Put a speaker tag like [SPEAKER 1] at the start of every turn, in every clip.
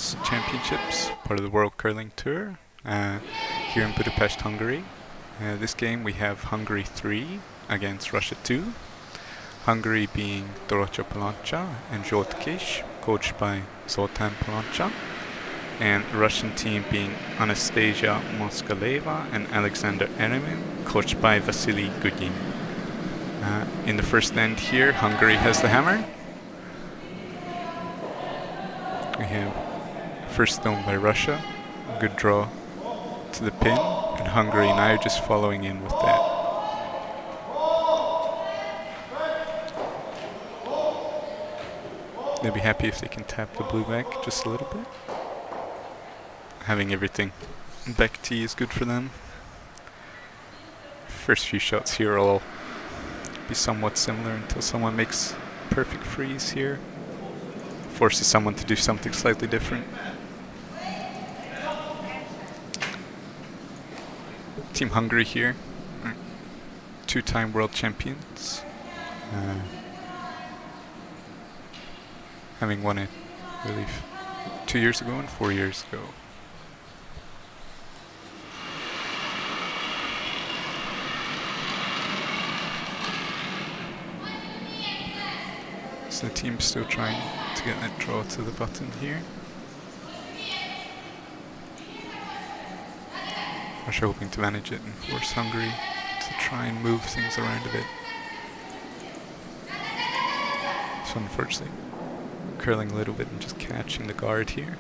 [SPEAKER 1] RUS Championships, part of the World Curling Tour, here in Budapest, Hungary. This game we have Hungary 3 against Russia 2. Hungary being Dorottya Palanca and Zsolt Kis, coached by Zoltán Palanca, and the Russian team being Anastasia Moskaleva and Alexander Eremin, coached by Vasily Gudin. In the first end here, Hungary has the hammer. We have first stone by Russia, a good draw to the pin, and Hungary now just following in with that. They'll be happy if they can tap the blue back just a little bit. Having everything back tee is good for them. First few shots here will all be somewhat similar until someone makes a perfect freeze here. Forces someone to do something slightly different. Team Hungary here, two-time world champions. Having won it, I believe, 2 years ago and 4 years ago. So the team's still trying to get that draw to the button here. Russia hoping to manage it and force Hungary to try and move things around a bit. So unfortunately, curling a little bit and just catching the guard here.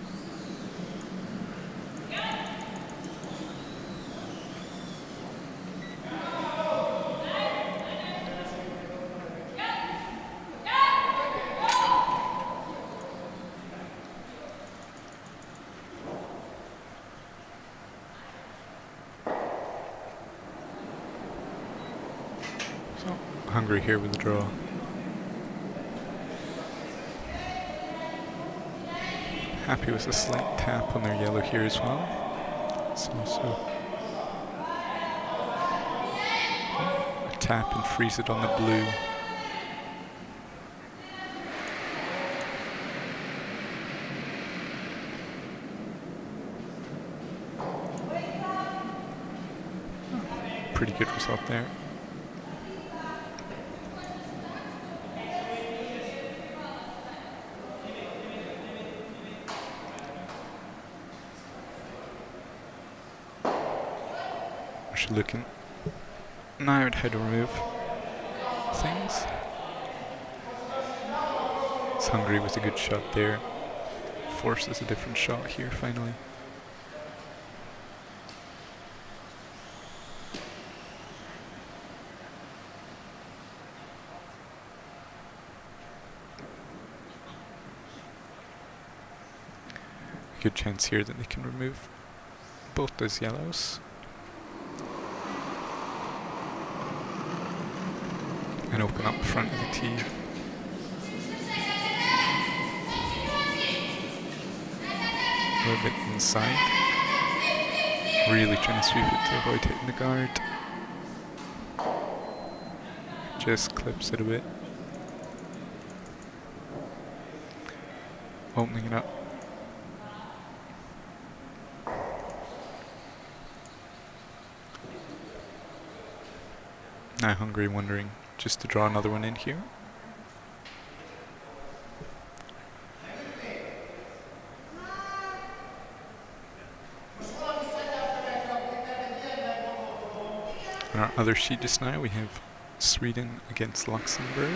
[SPEAKER 1] So Hungary here with the draw. Happy with a slight tap on their yellow here as well. It's also a tap and freeze it on the blue. Pretty good result there. Looking now at how to remove things. It's Hungary with a good shot there. Forces a different shot here finally. Good chance here that they can remove both those yellows. And open up the front of the tee. A little bit inside. Really trying to sweep it to avoid hitting the guard. Just clips it a bit. Opening it up. Now Hungary wondering just to draw another one in here. On our other sheet just now we have Sweden against Luxembourg.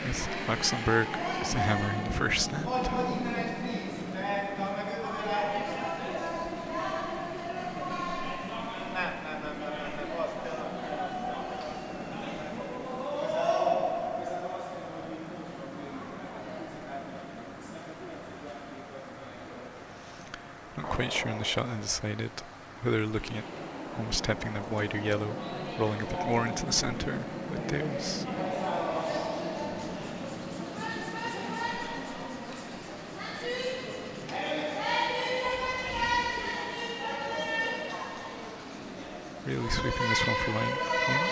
[SPEAKER 1] With Luxembourg with the hammer in the first net. Not quite sure in the shot and decided whether looking at almost tapping the wider yellow, rolling a bit more into the center with theirs. Really sweeping this one for line. Yeah.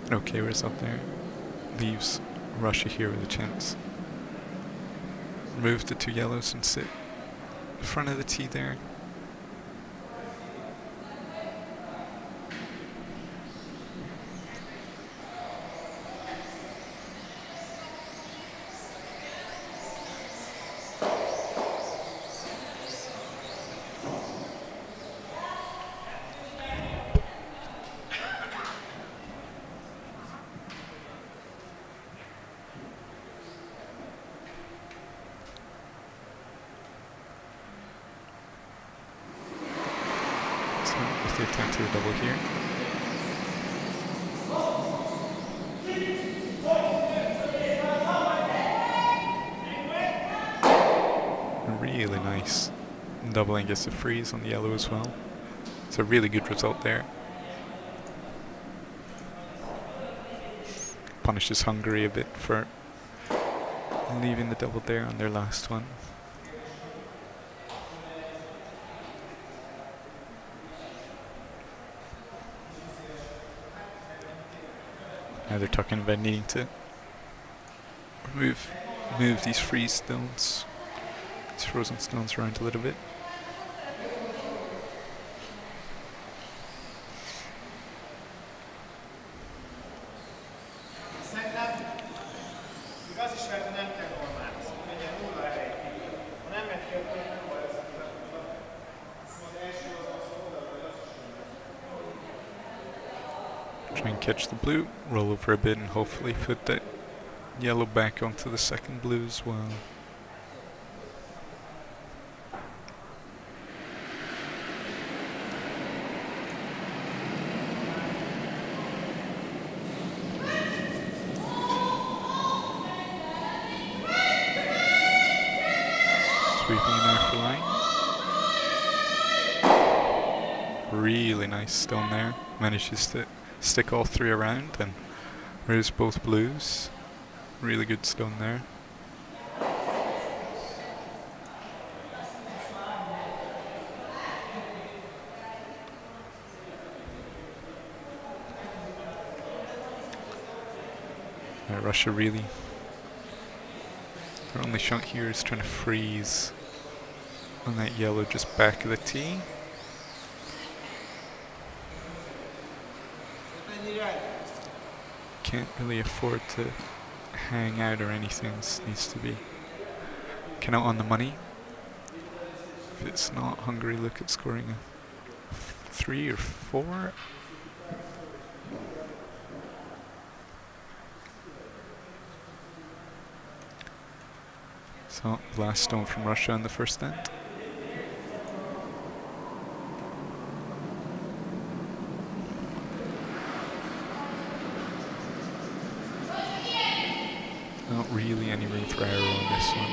[SPEAKER 1] Okay result there. Leaves Russia here with a chance. Remove the 2 yellows and sit in front of the tee there. With the attempt to the double here. Really nice. Doubling gets a freeze on the yellow as well. It's a really good result there. Punishes Hungary a bit for leaving the double there on their last one. Now they're talking about needing to move these freeze stones, these frozen stones around a little bit. Try and catch the blue, roll over a bit and hopefully put that yellow back onto the second blue as well. Sweeping an eye for line. Really nice stone there. Manages to stick all 3 around and raise both blues. Really good stone there. Russia really, their only shot here is trying to freeze on that yellow just back of the tee. Can't really afford to hang out or anything. This needs to be kind of on the money. If it's not, Hungary look at scoring a 3 or 4. So, last stone from Russia in the first end. Not really any room for error on this one.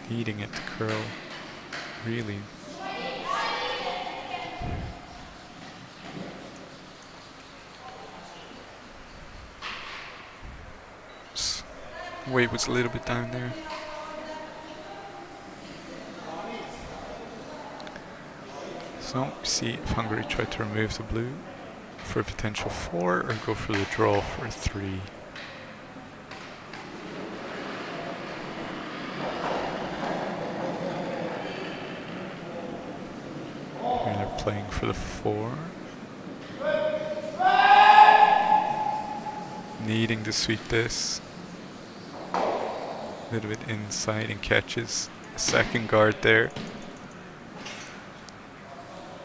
[SPEAKER 1] Needing it to curl, really. Weight was a little bit down there. So, see if Hungary tried to remove the blue for a potential 4 or go for the draw for a 3. And they're playing for the 4. Needing to sweep this. A little bit inside and catches a second guard there.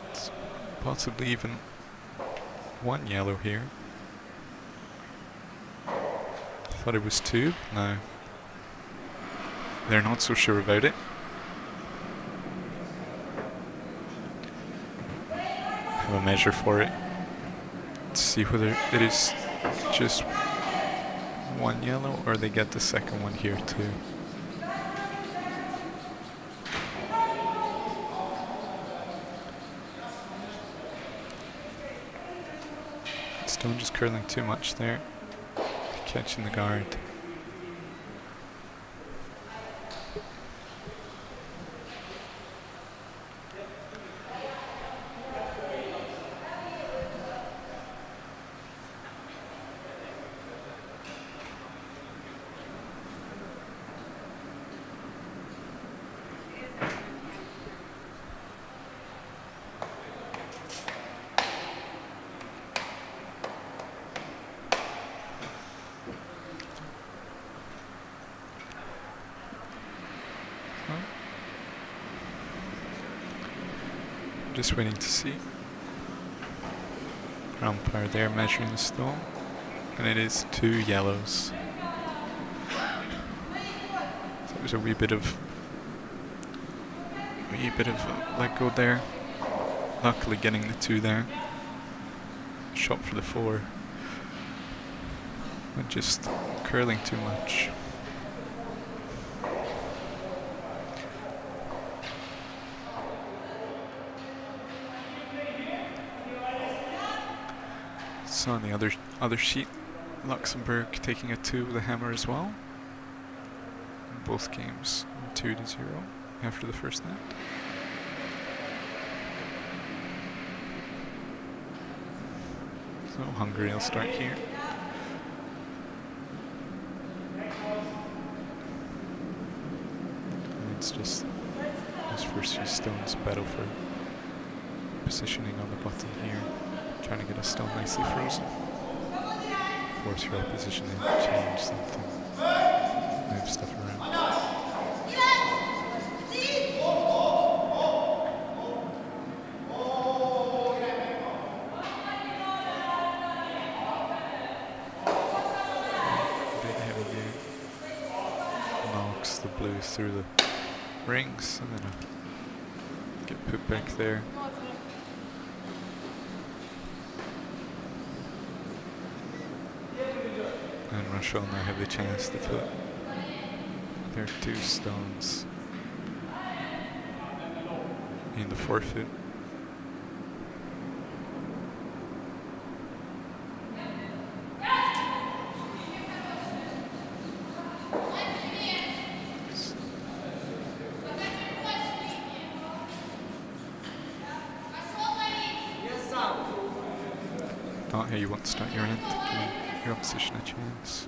[SPEAKER 1] It's possibly even 1 yellow here. Thought it was 2. No. They're not so sure about it. Have a measure for it. Let's see whether it is just 1 yellow or they get the second one here too. Stone just curling too much there. Catching the guard. Just waiting to see. Umpire there measuring the stone, and it is 2 yellows. So there's a wee bit of let go there. Luckily getting the 2 there. Shot for the 4. But just curling too much. So on the other sheet, Luxembourg taking a 2 with a hammer as well. In both games 2-0 after the first net. So Hungary will start here. And it's just those first few stones battle for positioning on the bottom here. Trying to get a stone nicely frozen. Force your opposition to change something. Move stuff around. Bit heavy there. Knocks the blue through the rings and then get put back there. And Russia will now have the chance to put their 2 stones in the forfeit. Not how you want to start your end. Give your opposition a chance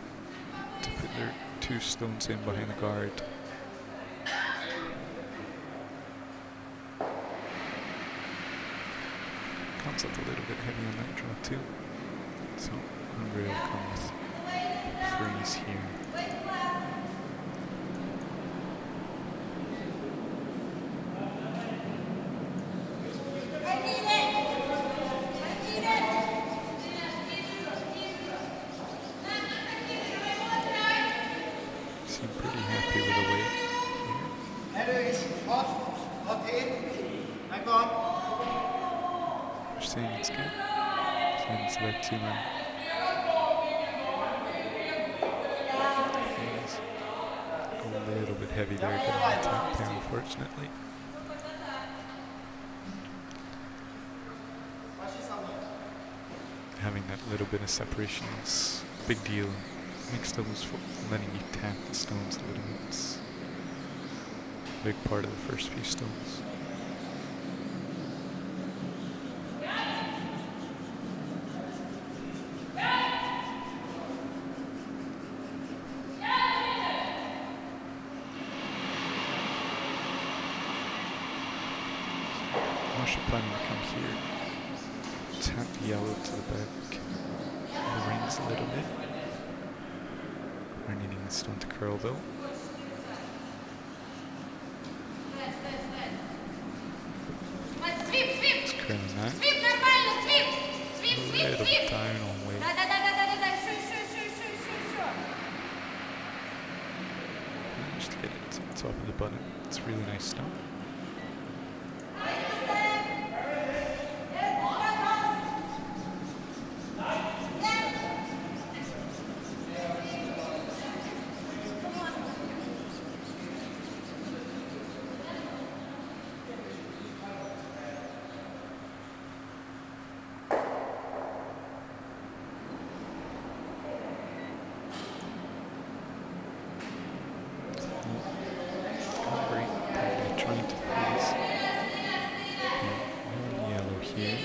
[SPEAKER 1] to put their 2 stones in behind the guard. Comes up a little bit heavy on that draw too. So Hungary will come with freeze here. Seem pretty happy with the weight here. We're seeing it's good. Seeing it's about 2 men. Go a little bit heavy there, getting the tap there unfortunately. Having that little bit of separation is a big deal. Mixed doubles for letting you tap the stones a little bit. It's a big part of the first few stones. Russia planning to come here, tap the yellow to the back, the rings a little bit. We're needing the stone to curl though. It's curling that. A little bit down on weight. Just get it to the top of the button. It's a really nice stone. Trying to freeze. Yellow here.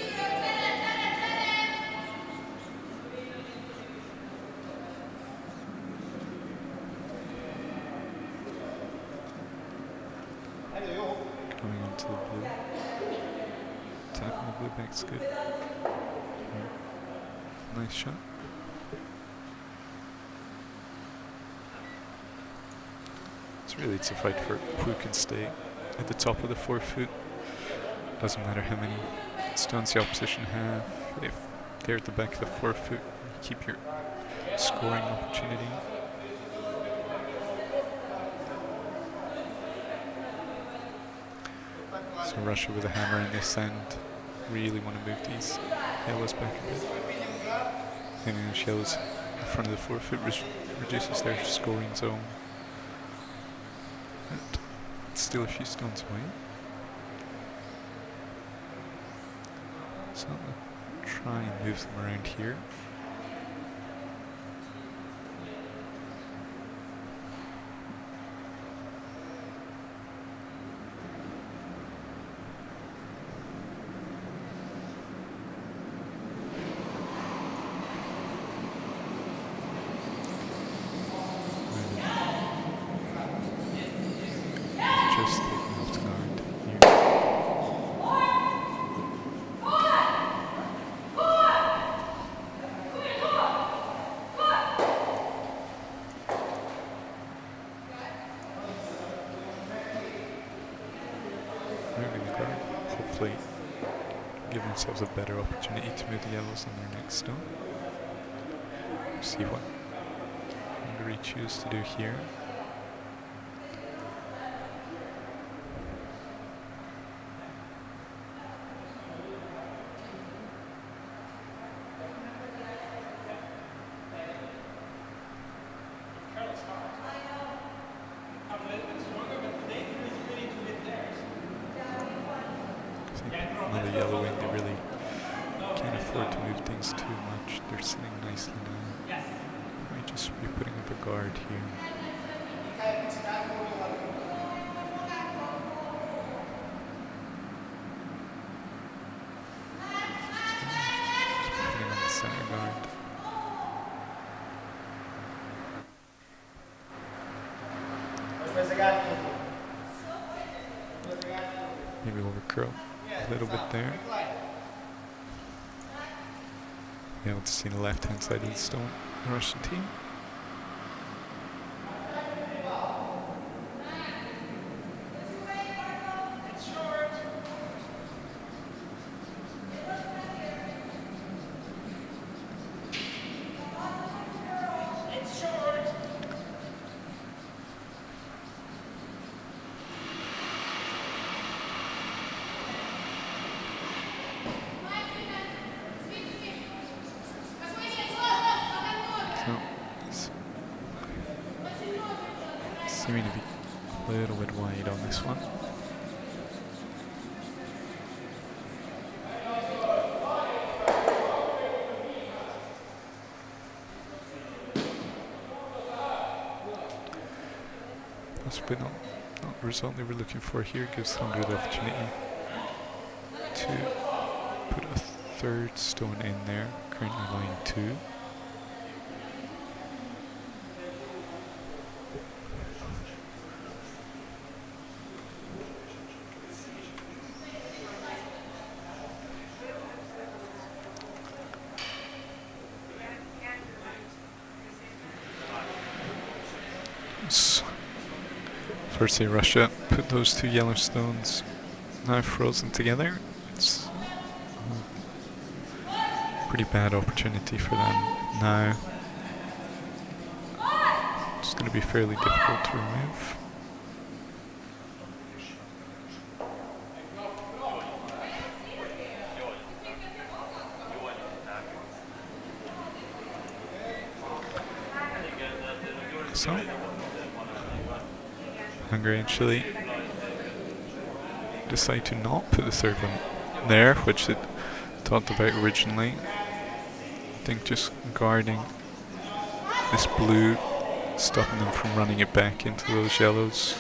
[SPEAKER 1] Going on to the blue. Tapping the blue back's good. Nice shot. It's a fight for who can stay at the top of the 4 foot. Doesn't matter how many stones the opposition have, if they're at the back of the forefoot, you keep your scoring opportunity. So Russia with a hammer in this end really want to move these yellows back a bit. Having those yellows in front of the forefoot reduces their scoring zone. And it's still a few stones away. So I'll try and move them around here. Just taking off the guard here. Moving the guard, hopefully give themselves a better opportunity to move the yellows on their next stone. See what Hungary choose to do here. Another yellow in, they really can't afford to move things too much. They're sitting nicely now. Might just be putting up a guard here. Putting on the center guard. Maybe over curl a little bit there. Be able to see the left hand side of the stone, the Russian team. Seeming to be a little bit wide on this one. Possibly not the result they were looking for here. Gives Hungary the opportunity to put a third stone in there, currently line 2. Firstly, Russia put those two yellow stones now frozen together. It's a pretty bad opportunity for them now. It's going to be fairly difficult to remove. So Hungary and Chile decide to not put the third one there, which they talked about originally. I think just guarding this blue, stopping them from running it back into those yellows.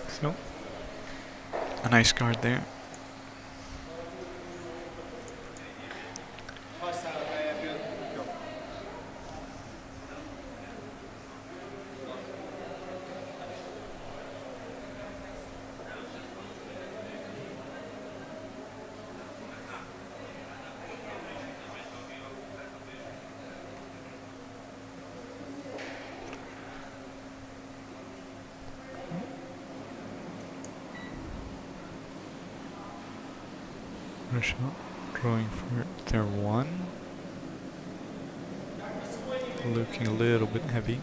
[SPEAKER 1] So, a nice guard there. Russia drawing for their one. Looking a little bit heavy.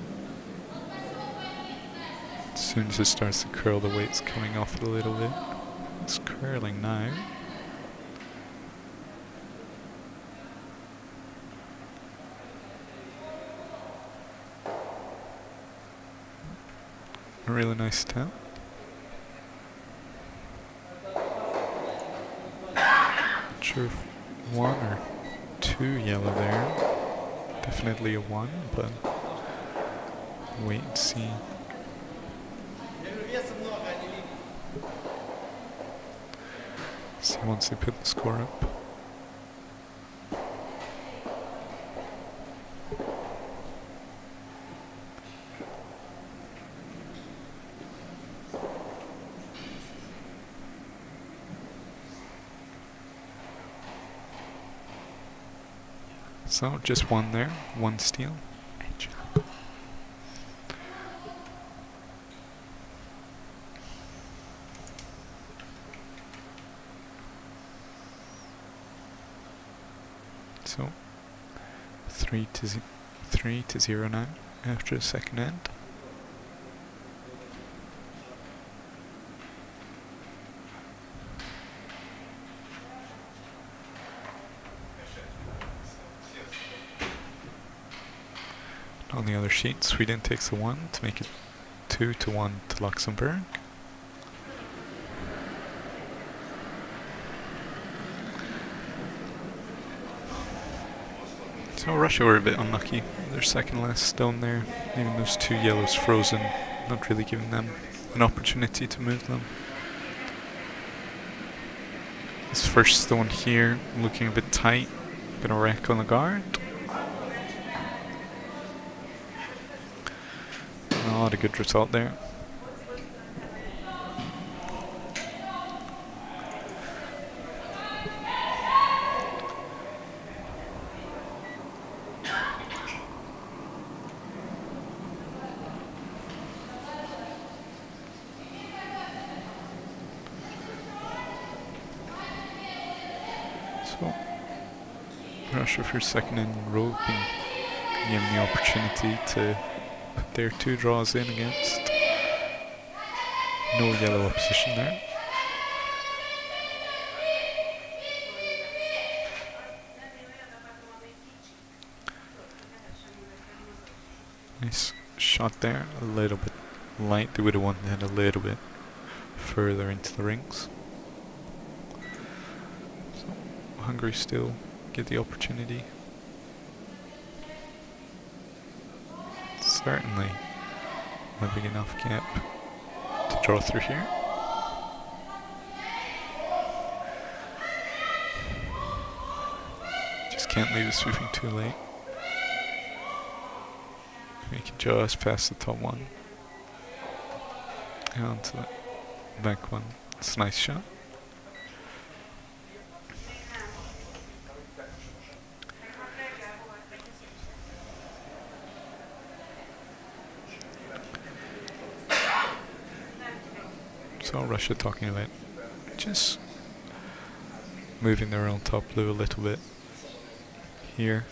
[SPEAKER 1] As soon as it starts to curl, the weight's coming off a little bit. It's curling now. A really nice step. Not sure if 1 or 2 yellow there. Definitely a 1, but wait and see. See once they put the score up. So just 1 there, 1 steal. So 3 to 0 now after the second end. On the other sheet, Sweden takes a 1 to make it 2 to 1 to Luxembourg. So Russia were a bit unlucky. Their second last stone there, even those 2 yellows frozen, not really giving them an opportunity to move them. This first stone here, looking a bit tight, gonna wreck on the guard. Not a good result there. So Russia for second in a row being given the opportunity to put their 2 draws in against no yellow opposition there. Nice shot there, a little bit light. They would have wanted it a little bit further into the rings. So Hungary still get the opportunity. Certainly a big enough gap to draw through here. Just can't leave it sweeping too late. Make it just past the top one. And onto the back one. It's a nice shot. So Russia talking about just moving their own top blue a little bit here.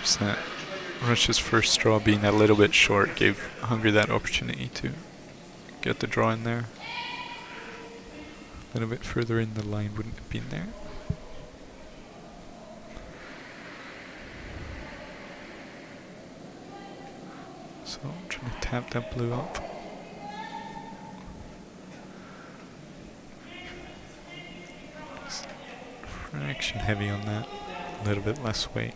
[SPEAKER 1] So Russia's first draw being a little bit short gave Hungary that opportunity to get the draw in there. A little bit further in, the line wouldn't have been there. So I'm trying to tap that blue up. Just fraction heavy on that, a little bit less weight.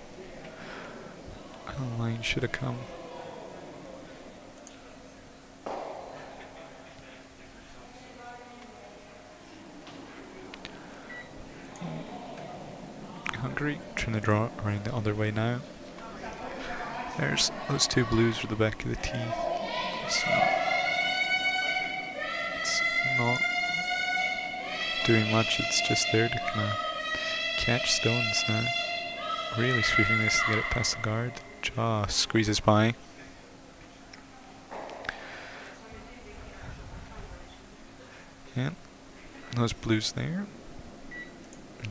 [SPEAKER 1] The line should have come. Hungary trying to draw it around the other way now. There's those 2 blues for the back of the tee. So it's not doing much, it's just there to kind of catch stones now. Really sweeping this to get it past the guard. Jaw squeezes by. And those blues there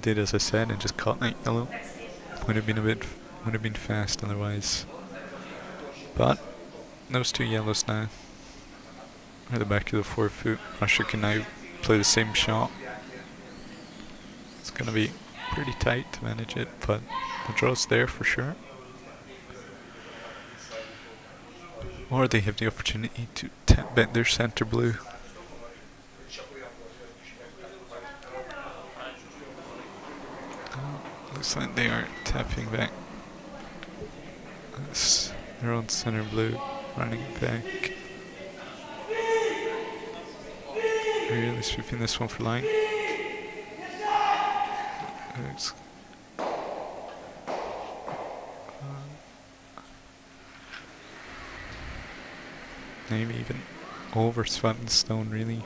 [SPEAKER 1] did as I said and just caught that yellow. Would have been fast otherwise. But those two yellows now are the back of the 4 foot. Russia can now play the same shot. It's gonna be pretty tight to manage it, but the draw's there for sure. Or they have the opportunity to tap bet their center blue. Looks like they are tapping back. That's their own center blue running back. Really sweeping this one for line. It's maybe even over swatting the stone really.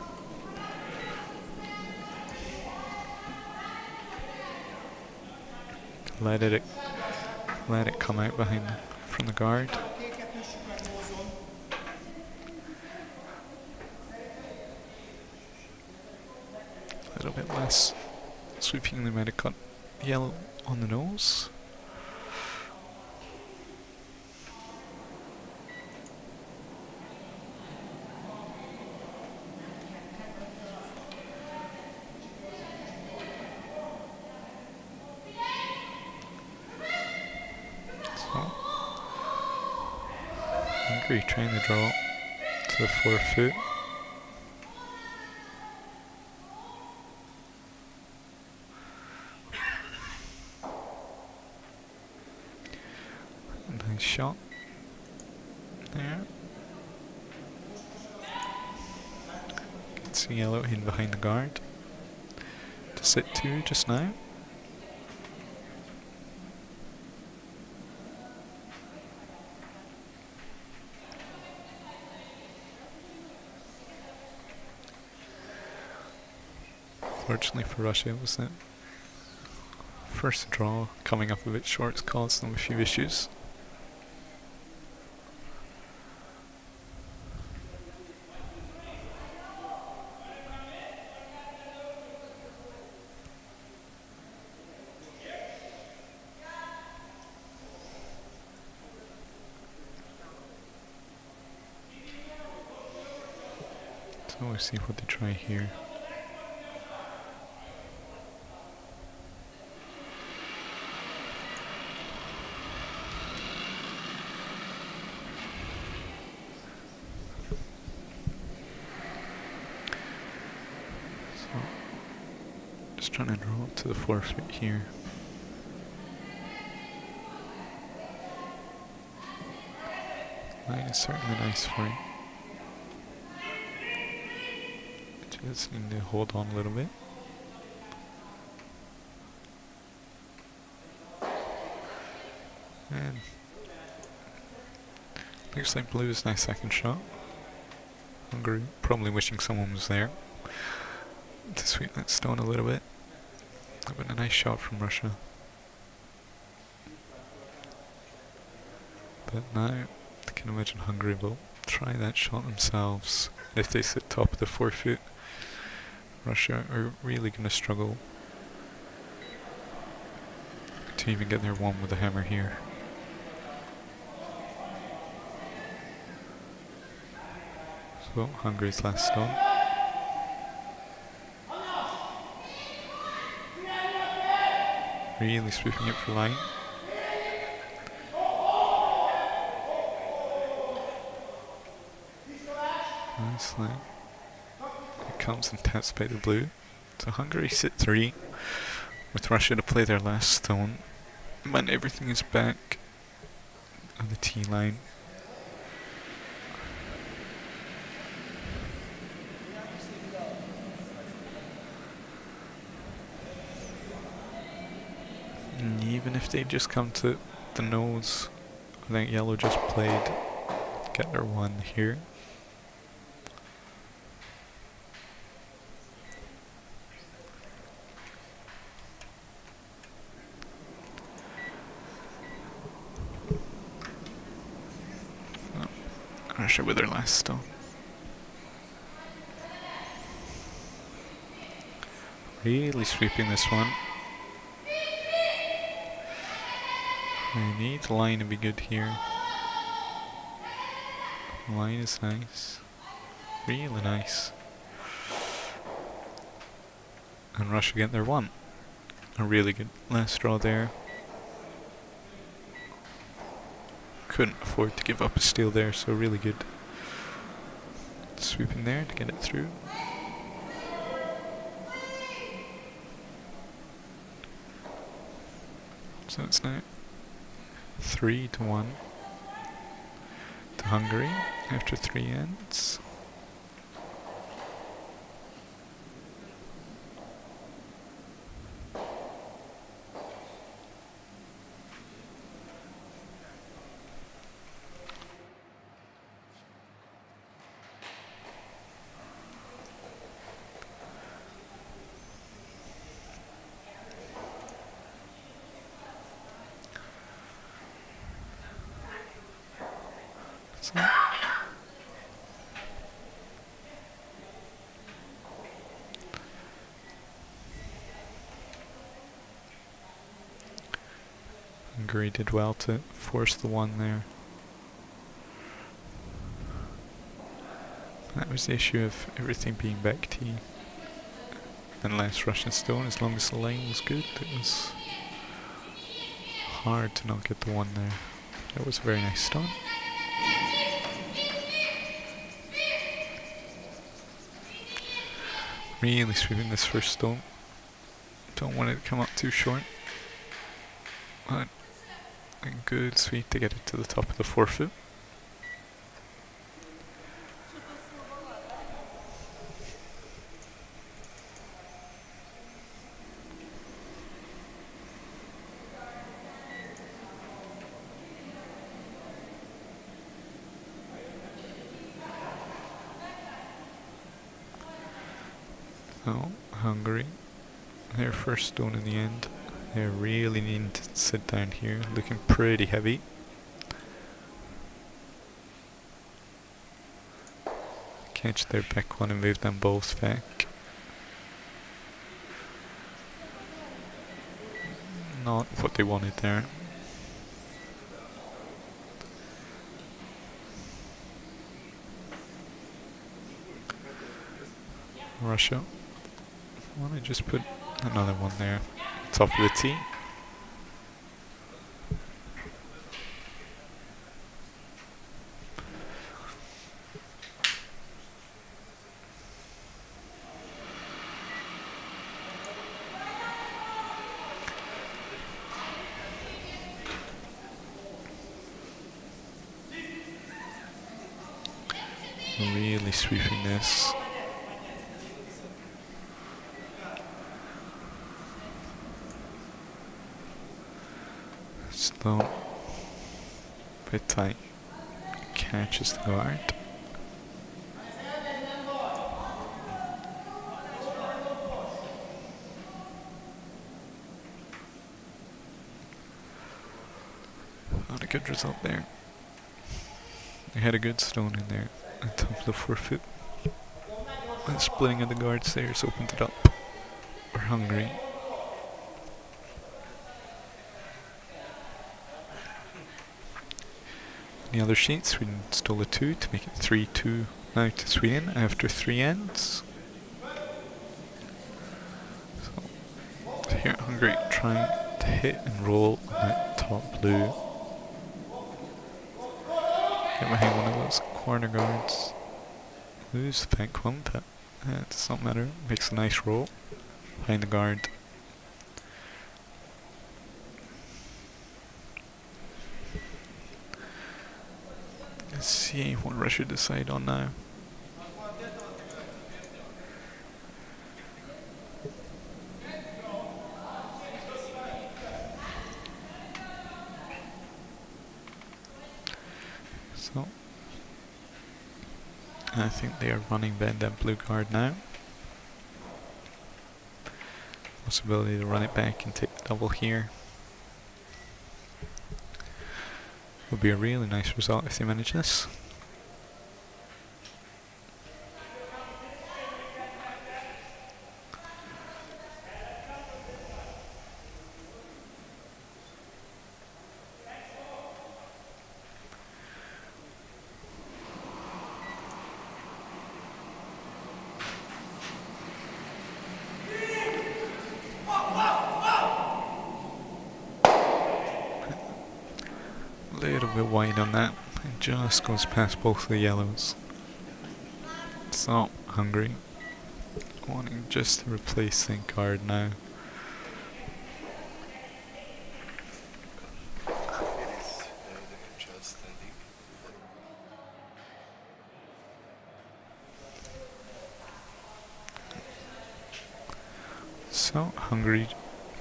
[SPEAKER 1] Let it come out from the guard. A little bit less sweeping. They might have got yellow on the nose. Hungary trying to draw to the 4 foot. Nice shot there. Gets the yellow in behind the guard to sit 2 just now. Fortunately for Russia, it was that first draw coming up a bit short. It's caused them a few issues. So we'll see what they try here. Just trying to draw up to the 4 foot here. Line is certainly nice for it. Just need to hold on a little bit. And looks like blue is nice second shot. Hungary probably wishing someone was there to sweep that stone a little bit. But a nice shot from Russia. But now I can imagine Hungary will try that shot themselves. If they sit top of the 4 foot, Russia are really going to struggle to even get their one with the hammer here. So Hungary's last stone. Really sweeping it for line. Nice line. It comes and taps by the blue. So Hungary sit 3 with Russia to play their last stone. When everything is back on the T line. And even if they just come to the nose, I think yellow just played, get their one here. Russia with their last stone. Really sweeping this one. I need the line to be good here. The line is nice. Really nice. And Russia get their one. A really good last draw there. Couldn't afford to give up a steal there, so really good sweeping there to get it through. So it's now 3-1 to Hungary after 3 ends. Hungary did well to force the one there. That was the issue of everything being back T. And last Russian stone, as long as the line was good, it was hard to not get the one there. That was a very nice stone. Really sweeping this first stone. Don't want it to come up too short. But a good sweep to get it to the top of the forefoot. So, Hungary, their first stone in the end. They really need to sit down here, looking pretty heavy. Catch their back one and move them both back. Not what they wanted there. Russia. Why don't I just put another one there, top of the tee. Really sweeping this. Slow, bit tight, catches the guard. Not a good result there. They had a good stone in there on top of the forefoot. And splitting of the guards there has opened it up for Hungary. The other sheet, Sweden stole a 2 to make it 3-2 now to Sweden after 3 ends. So here Hungary trying to hit and roll on that top blue. Get behind one of those corner guards. Lose the back one, but it does not matter. Makes a nice roll behind the guard. Let's see what Russia decide on now. So I think they are running bend that blue guard now. Possibility to run it back and take the double here. Would be a really nice result if they manage this. wide on that. It just goes past both the yellows. So, Hungary wanting just to replace the guard now. So, Hungary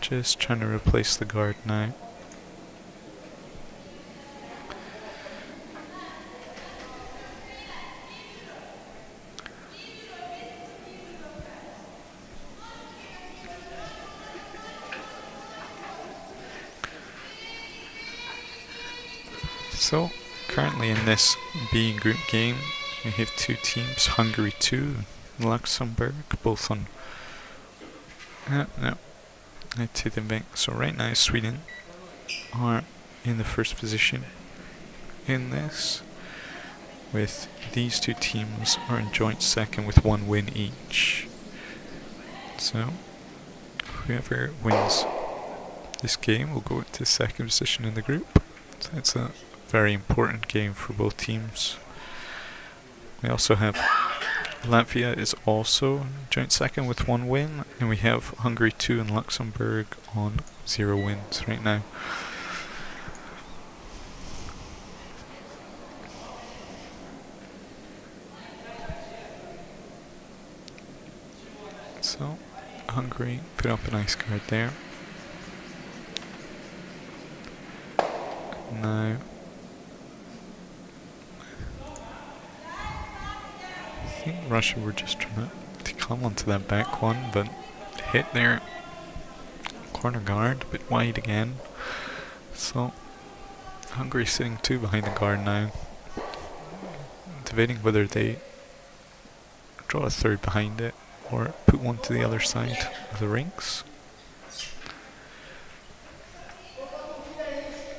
[SPEAKER 1] just trying to replace the guard now. So, currently in this B group game, we have two teams, Hungary 2 and Luxembourg, both on to the bank. So right now Sweden are in the first position in this, with these two teams are in joint second with 1 win each. So whoever wins this game will go into second position in the group. So it's a very important game for both teams. We also have Latvia is also joint second with 1 win, and we have Hungary 2 and Luxembourg on 0 wins right now. So Hungary put up a nice guard there. Now I think Russia were just trying to come onto that back one, but hit their corner guard a bit wide again. So Hungary sitting 2 behind the guard now, debating whether they draw a third behind it or put one to the other side of the rings.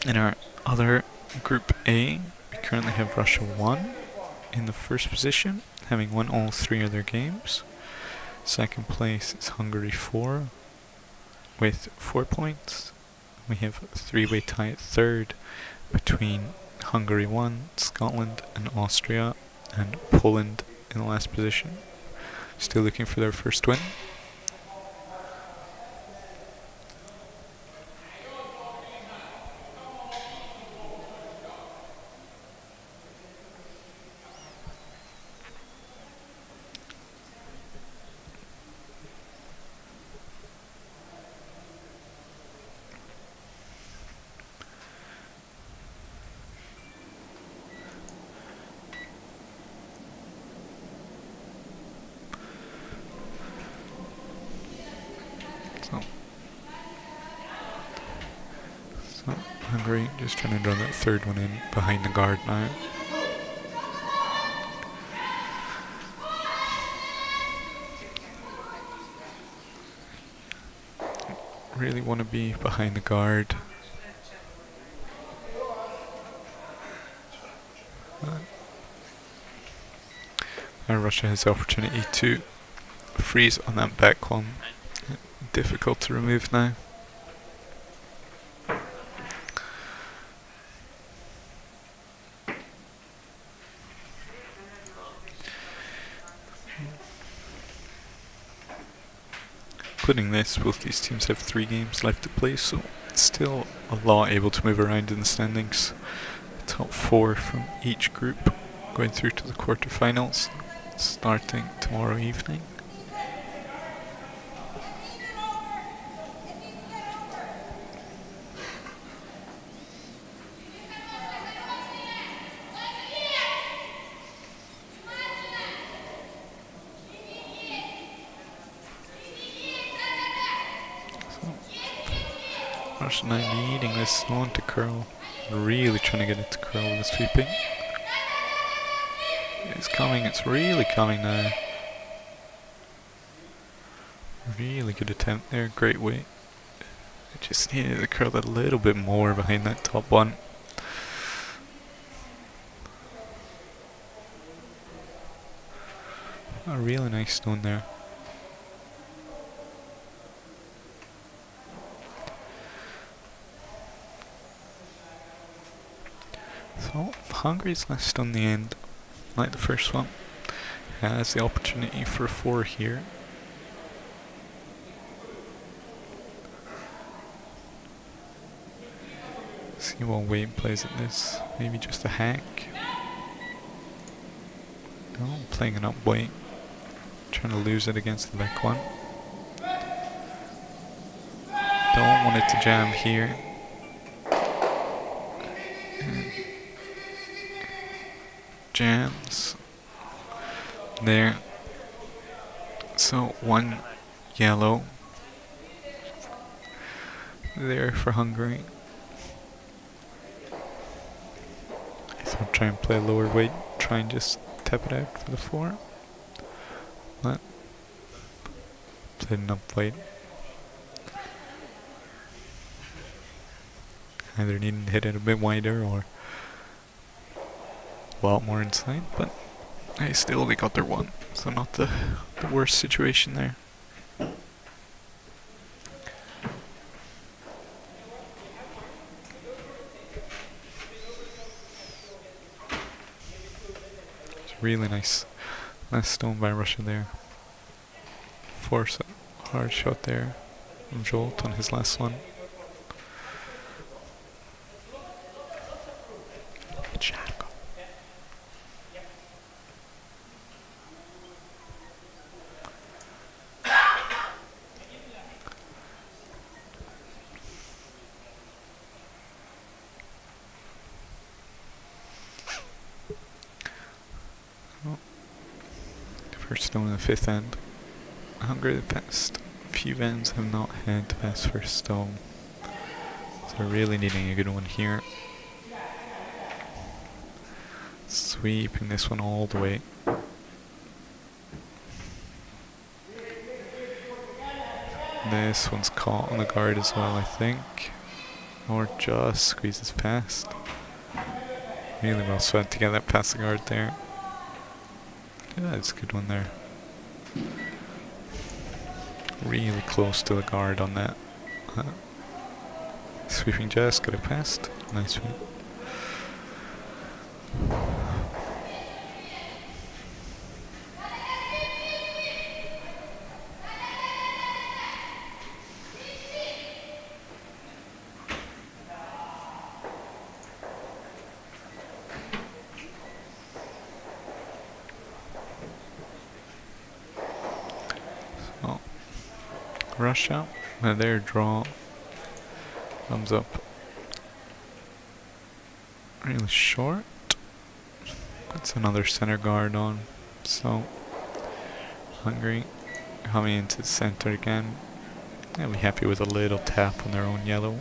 [SPEAKER 1] In our other Group A, we currently have Russia 1 in the first position, having won all 3 of their games. Second place is Hungary 4 with 4 points. We have a 3-way tie at third between Hungary 1, Scotland and Austria, and Poland in the last position, still looking for their first win. So Hungary just trying to draw that third one in behind the guard now. Really want to be behind the guard. Now Russia has the opportunity to freeze on that back one. Difficult to remove now. Including this, both these teams have 3 games left to play, so still a lot able to move around in the standings. The top 4 from each group going through to the quarterfinals, starting tomorrow evening. Russia now needing this one to curl. Really trying to get it to curl with the sweeping. It's coming, it's really coming now. Really good attempt there, great weight. I just needed to curl a little bit more behind that top one. A really nice stone there. So Hungary's last stone in the end, like the first one, has the opportunity for 4 here. See what Wade plays at this. Maybe just a hack. No, playing an up weight. Trying to lose it against the back one. Don't want it to jam here. And jams. There. So 1 yellow. There for Hungary. So I'll try and play a lower weight. Try and just tap it out for the 4. But played an up weight. Either needing to hit it a bit wider or a lot more inside, but they still only got their 1, so not the worst situation there. It's really nice last stone by Russia there. Force a hard shot there from Jolt on his last one. First stone in the 5th end. Hungary the best. Few ends have not had the best first stone. So really needing a good one here. Sweeping this one all the way. This one's caught on the guard as well, I think. Or just squeezes past. Really well sweat to get that past the guard there. Yeah, that's a good one there. Really close to the guard on that. Sweeping just, got it past. Nice one. Russia, their draw comes up really short. That's another center guard on, so Hungary coming into the center again. They'll be happy with a little tap on their own yellow.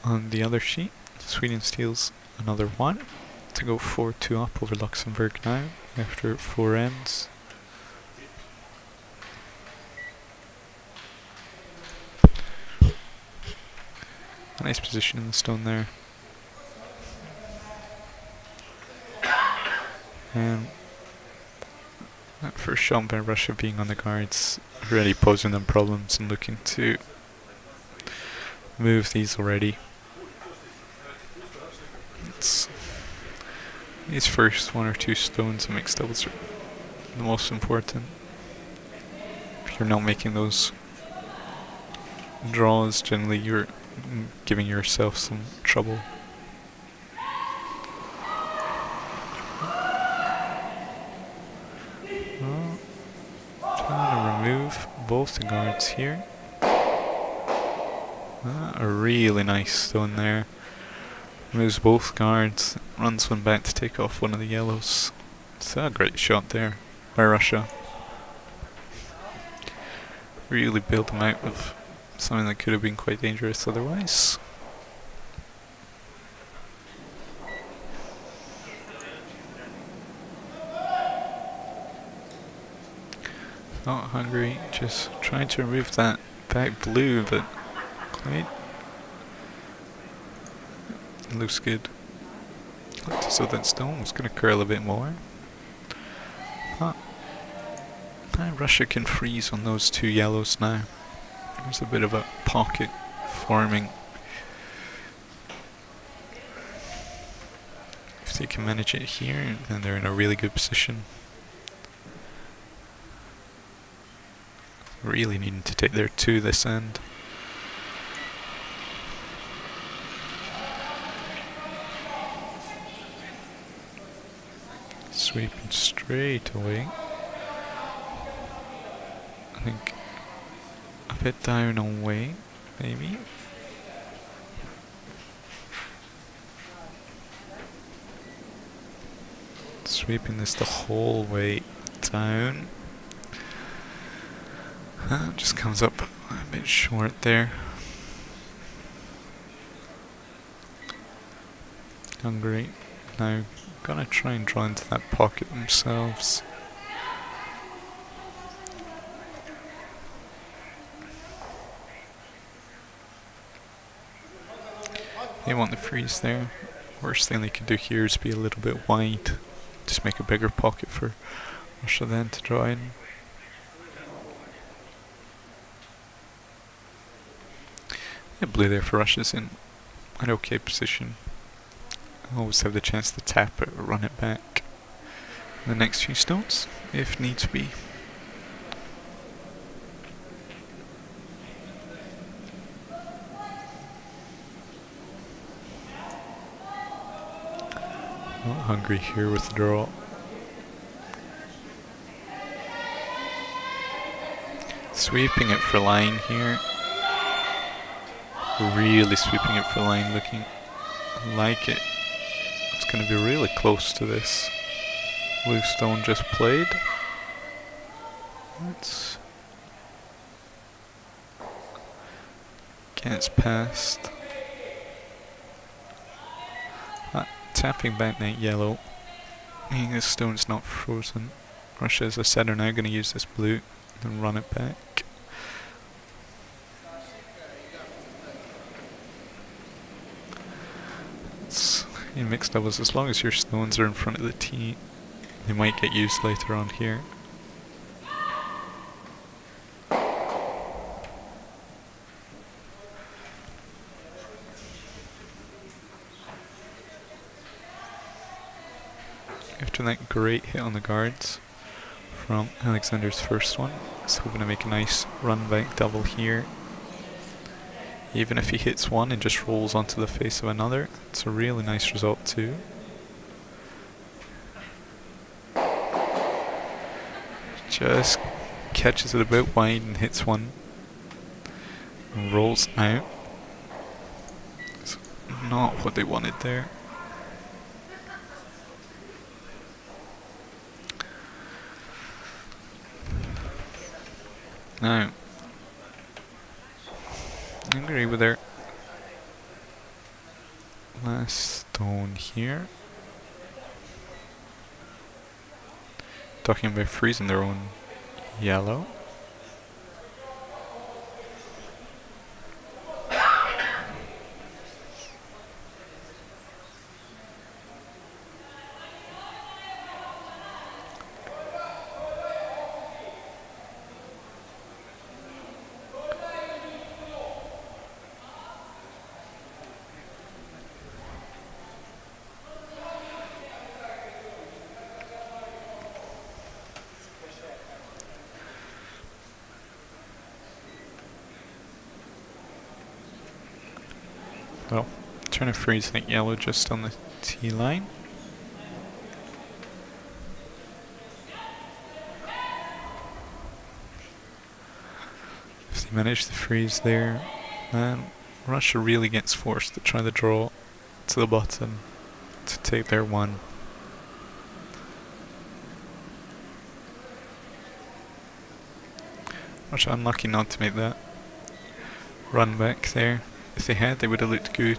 [SPEAKER 1] On the other sheet, Sweden steals another 1 to go 4-2 up over Luxembourg now after 4 ends. A nice position in the stone there. And that first shot by Russia being on the guards, really posing them problems and looking to move these already. These first 1 or 2 stones in mixed doubles are the most important. If you're not making those draws, generally you're giving yourself some trouble. Well, trying to remove both the guards here. A really nice stone there. Moves both guards, runs one back to take off one of the yellows. It's a great shot there by Russia. Really bailed them out of something that could have been quite dangerous otherwise. Not Hungary, just trying to remove that back blue, but quite looks good. Let's So that stone was going to curl a bit more. But Russia can freeze on those two yellows now. There's a bit of a pocket forming. If they can manage it here, then they're in a really good position. Really needing to take their two this end. Sweeping straight away. I think a bit down on weight, maybe. Sweeping this the whole way down. Just comes up a bit short there. Hungary now gonna try and draw into that pocket themselves. They want the freeze there. Worst thing they can do here is be a little bit wide. Just make a bigger pocket for Russia then to draw in. Yeah, blue there for Russia's in an okay position. Always have the chance to tap it or run it back. The next few stones, if needs be. Not hungry here with the draw. Sweeping it for line here. Really sweeping it for line, looking like it. It's going to be really close to this. Blue stone just played. Let's gets past. Tapping back that yellow. This stone's not frozen. Russia, as I said, are now going to use this blue and run it back. In mixed doubles, as long as your stones are in front of the tee, they might get used later on here. After that great hit on the guards from Alexander's first one, he's hoping to make a nice run back double here. Even if he hits one and just rolls onto the face of another, it's a really nice result too. Just catches it a bit wide and hits one. And rolls out. It's not what they wanted there. Now, Hungary with their last stone here. Talking about freezing their own yellow. Well, trying to freeze that yellow just on the T line. If they manage to freeze there, Russia really gets forced to try to draw to the bottom to take their one. Russia unlucky not to make that run back there. If they had, they would have looked good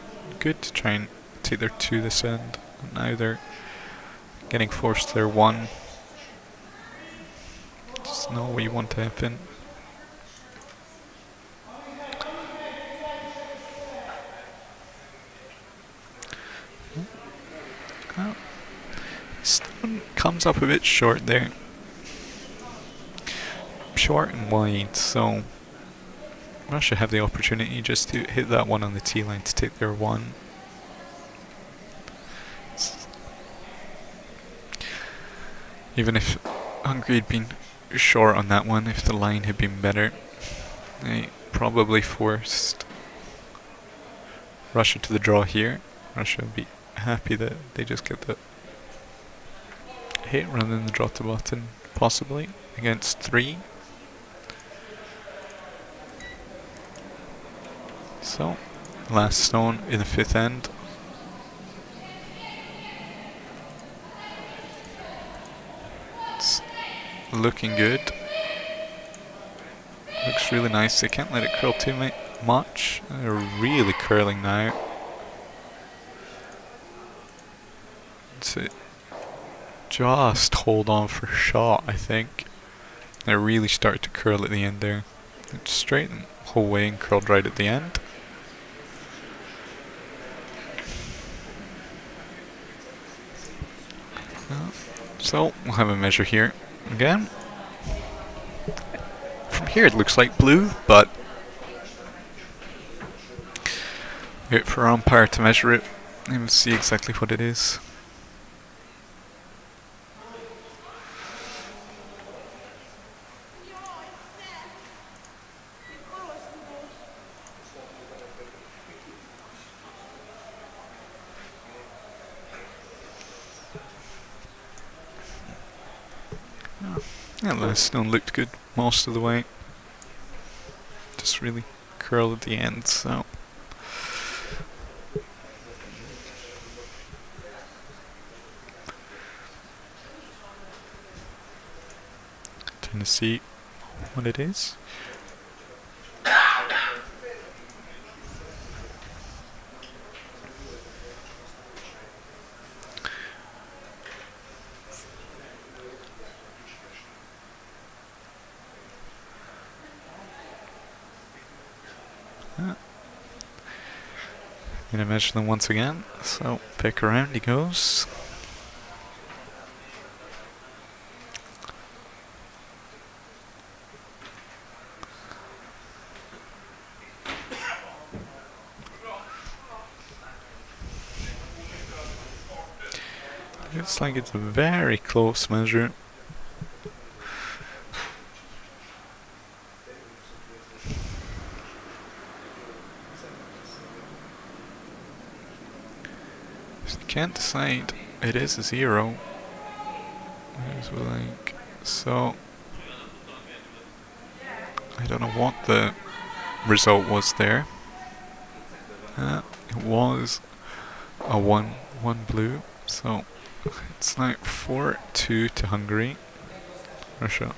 [SPEAKER 1] to try and take their two this end. And now they're getting forced to their one. Just not what you want to happen. Oh, stone comes up a bit short there. Short and wide, so Russia have the opportunity just to hit that one on the T-line to take their one. Even if Hungary had been short on that one, if the line had been better, they probably forced Russia to the draw here. Russia would be happy that they just get the hit rather than the draw to button, possibly, against 3. So, last stone in the 5th end. It's looking good. Looks really nice. They can't let it curl too much. They're really curling now. So just hold on for shot, I think. They really start to curl at the end there. It's straight the whole way and curled right at the end. So we'll have a measure here again. From here it looks like blue, but wait for our umpire to measure it and we'll see exactly what it is. Yeah, the stone looked good most of the way. Just really curled at the end, so. Trying to see what it is. Gonna measure them once again, so pick around he goes. Looks like it's a very close measure. Can't decide. It is a 0. So I don't know what the result was there. It was a 1 blue. So it's now 4-2 to Hungary. Russia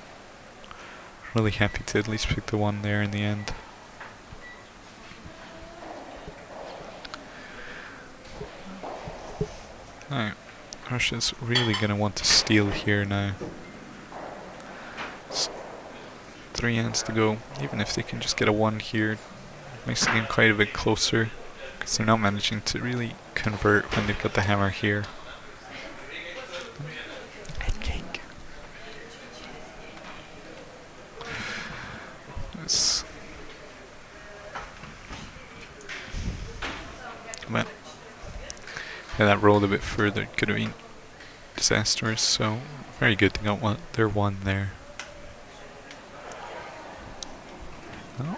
[SPEAKER 1] really happy to at least pick the 1 there in the end. Now, Russia's really going to want to steal here now. It's 3 ends to go. Even if they can just get a 1 here, makes the game quite a bit closer. Because they're not managing to really convert when they've got the hammer here. Head cake. This. Well. Yeah, that rolled a bit further, it could have been disastrous, so very good they got their 1 there. Oh.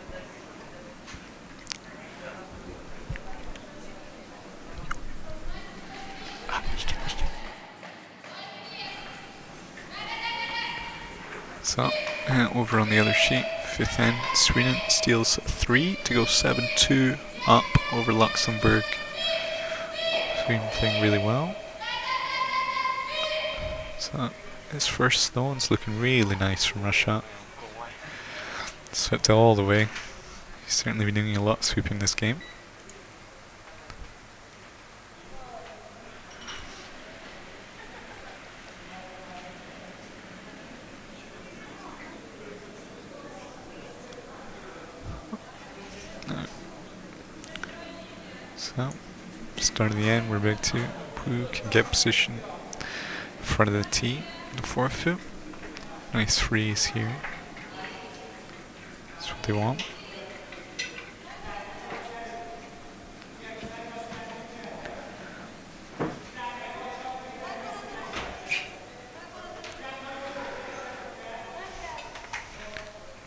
[SPEAKER 1] So, over on the other sheet, 5th end, Sweden steals 3 to go 7-2 up over Luxembourg. Sweden playing really well. So his first stone's looking really nice from Russia. Swept all the way. He's certainly been doing a lot of sweeping this game. So, start of the end, we're back to who can get position in front of the tee, the forefoot. Nice freeze here. That's what they want.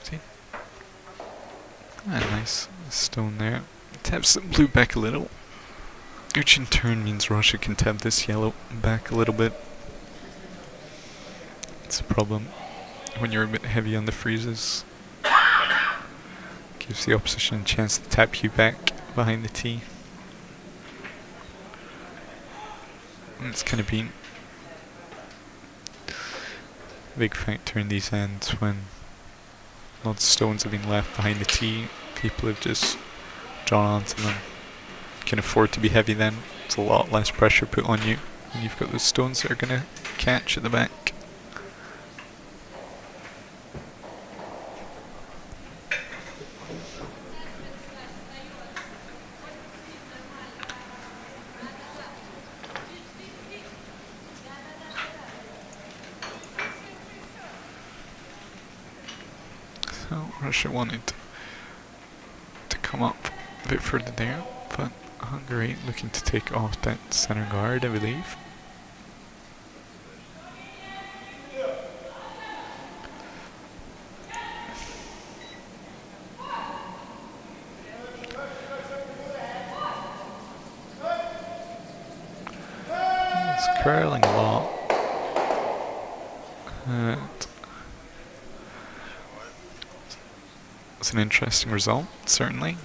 [SPEAKER 1] See? Nice stone there. Taps the blue back a little. Which in turn means Russia can tap this yellow back a little bit. It's a problem when you're a bit heavy on the freezes. Gives the opposition a chance to tap you back behind the tee. And it's kind of been a big factor in these ends when lots of stones have been left behind the tee. People have just drawn onto them. You can afford to be heavy then. It's a lot less pressure put on you when you've got those stones that are going to catch at the back. So Russia wanted to come up a bit further there, but Hungary looking to take off that center guard, I believe. It's curling a lot. It's an interesting result, certainly.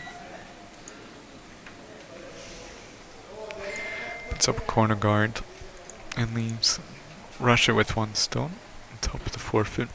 [SPEAKER 1] Puts up a corner guard and leaves Russia with one stone on top of the forefoot.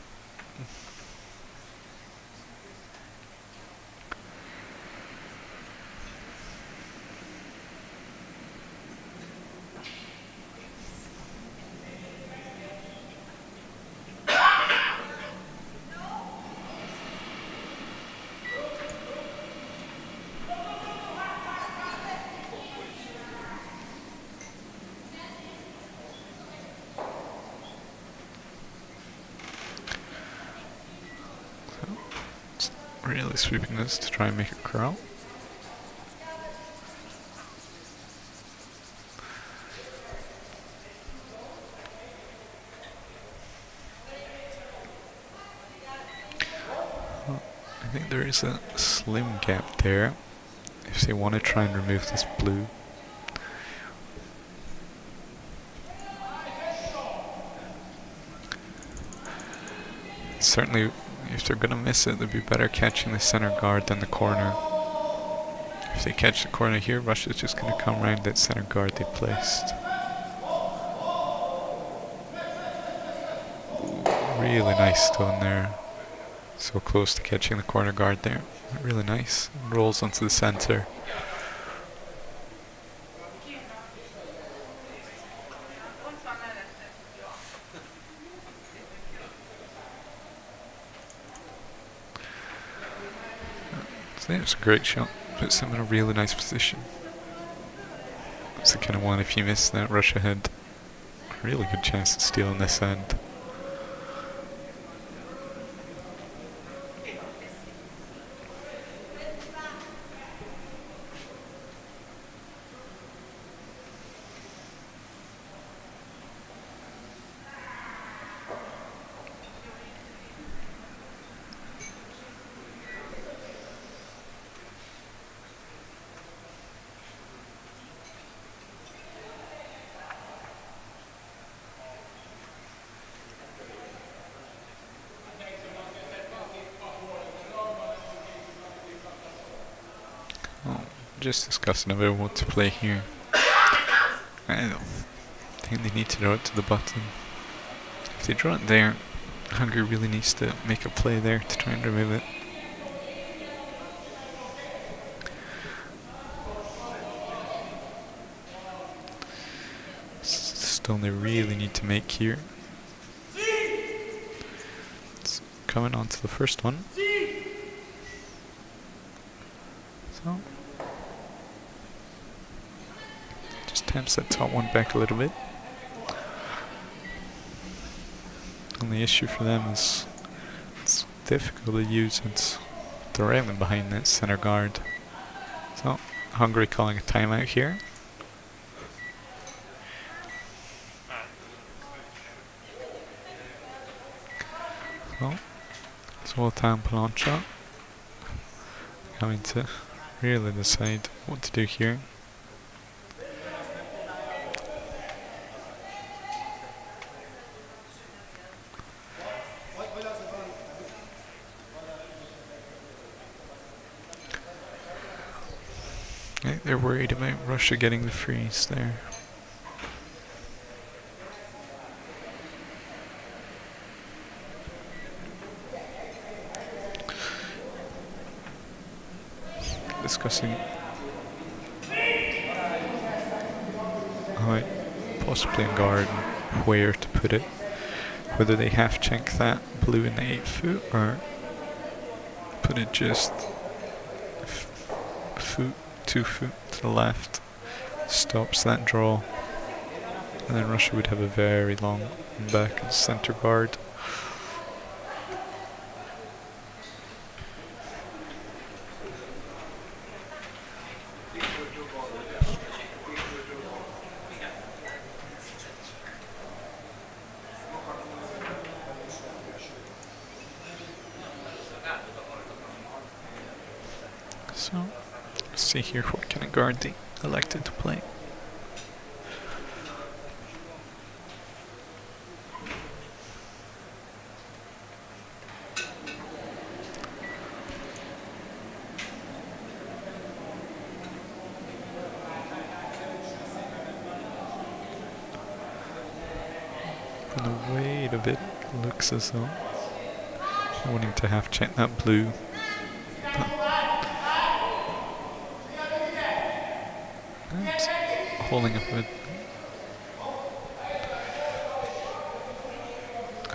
[SPEAKER 1] Really sweeping this to try and make it curl. Well, I think there is a slim gap there if they want to try and remove this blue. Certainly, if they're going to miss it, they'd be better catching the center guard than the corner. If they catch the corner here, Russia's just going to come around that center guard they placed. Ooh, really nice stone there. So close to catching the corner guard there. Really nice. Rolls onto the center. It's a great shot, puts them in a really nice position. It's the kind of one, if you miss that, Russia had a really good chance of stealing this end. Just discussing about what to play here. I don't think they need to draw it to the button. If they draw it there, Hungary really needs to make a play there to try and remove it. Stone they really need to make here. It's coming on to the first one. So just attempts that top one back a little bit. And the issue for them is it's difficult to use it directly behind that center guard. So Hungary calling a timeout here. So Zoltán Palanca having to really decide what to do here. They're worried about Russia getting the freeze there. Discussing how possibly in guard and where to put it. Whether they half check that blue in the 8 foot or put it just a foot, 2 foot to the left, stops that draw, and then Russia would have a very long back and center guard. So, let's see here what kind of guard they elected to play. From the weight of it, looks as though wanting to half check that blue. Holding up a bit.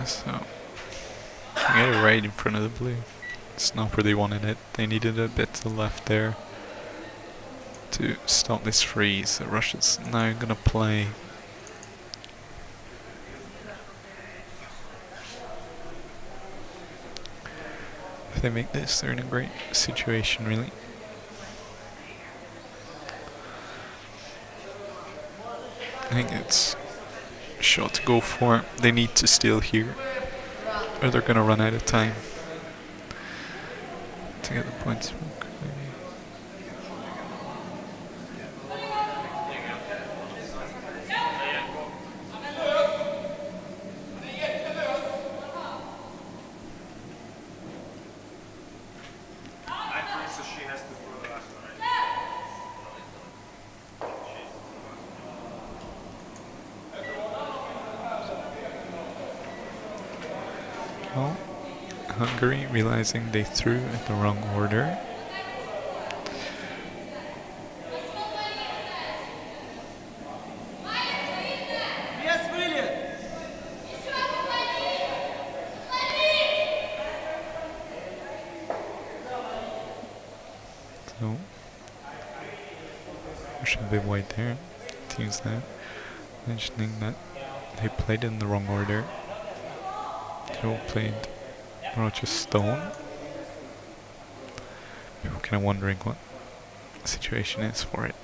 [SPEAKER 1] So, get it right in front of the blue. It's not where they wanted it. They needed a bit to the left there to stop this freeze. So Russia's now going to play. If they make this, they're in a great situation, really. I think it's a shot to go for. They need to steal here, or they're going to run out of time to get the points. Well, Hungary, realizing they threw in the wrong order. So, there should be white there. Teams that mentioning that they played in the wrong order. They all played Roger Stone. People kind of wondering what the situation is for it.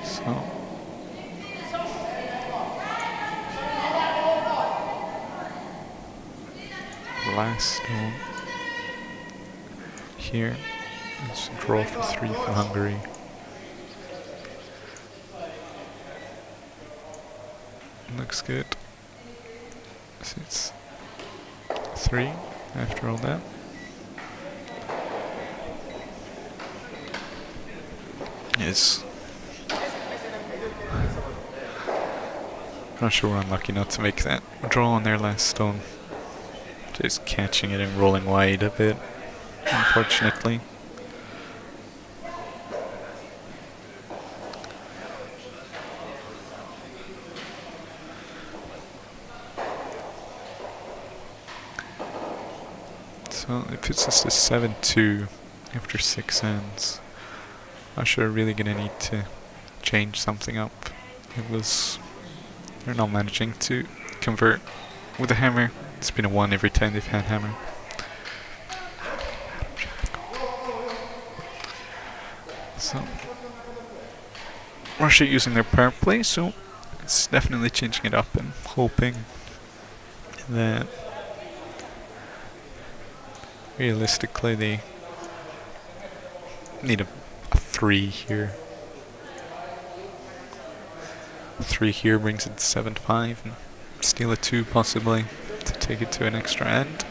[SPEAKER 1] So, last stone here. It's a draw for 3 for Hungary. Looks good. So it's 3 after all that. is Russia were unlucky not to make that draw on their last stone. Just catching it and rolling wide a bit, unfortunately. So if it's just a 7-2 after 6 hands, Russia are really gonna need to change something up. They're not managing to convert with a hammer. It's been a 1 every time they've had hammer. So Russia using their power play, so it's definitely changing it up and hoping that realistically they need a 3 here. 3 here brings it to 7-5 and steal a 2 possibly to take it to an extra end.